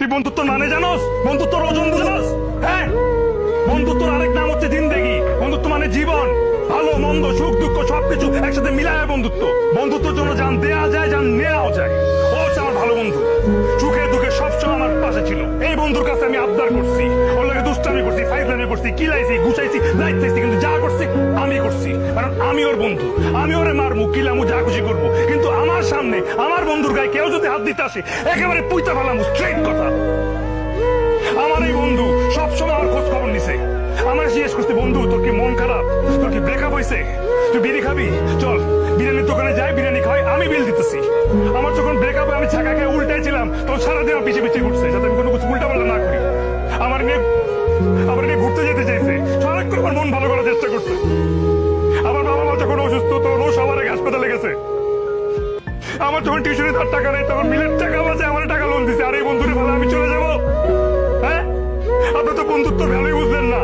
তুই বন্ধুত্ব মানে জানোস? বন্ধুত্বর ওজন বুঝাস? হ্যাঁ, বন্ধুত্বর আরেক নাম হচ্ছে জিন্দেগি। বন্ধুত্ব মানে জীবন, ভালো মন্দ সুখ দুঃখ সবকিছু একসাথে মিলায় বন্ধুত্ব। বন্ধুত্বের জন্য জান দেয়া যায়, জান নেওয়াও যায়। ও হচ্ছে আমার ভালো বন্ধু, সুখে দুঃখে সবসময় আমার পাশে ছিল। এই বন্ধুর কাছে আমি আবদার করছি, ওর লাগে দুষ্টামি করছি, ফাইজলামি করছি, কিলাইছি, গুছাইছি, লাইতেছি, কিন্তু যা করছি আমি করছি, কারণ আমি ওর বন্ধু। আমি ওরে মারমু, কিলামু, যা খুশি করবো, কিন্তু আমার সামনে আমার বন্ধুর গায়ে কেউ যদি হাত দিতে আসে একেবারে পুইতা ফেলামু, স্ট্রেট কথা। আমার এই বন্ধু সবসময় আমার খোঁজ খবর নিছে। আমার জিজ্ঞেস করছে, বন্ধু তোর কি মন খারাপ, তোর কি ব্রেকআপ হয়েছে, তুই বিড়ি খাবি, চল বিরিয়ানির দোকানে যাই, বিরিয়ানি খাওয়াই, আমি বিল দিতেছি। আমার যখন ব্রেকআপ হয় আমি ছাকা খেয়ে উল্টাইছিলাম, তখন সারাদিন আমার পিছিয়ে পিছিয়ে ঘুরছে যাতে আমি কোনো কিছু উল্টা পাল্টা না করি। আমার নিয়ে ঘুরতে যেতে চাইছে, সারাক্ষণ আমার মন ভালো করার চেষ্টা করছে। আমার বাবা মা যখন অসুস্থ তখন ও সবার আগে হাসপাতালে গেছে। আমার যখন টিউশনে তার টাকা নেই তখন মিলের টাকা বাঁচে আমার টাকা লোন দিছে। আর এই বন্ধুরে ভালো আমি চলে যাবো? হ্যাঁ, আপনি তো বন্ধুত্ব ভ্যালুই বুঝলেন না।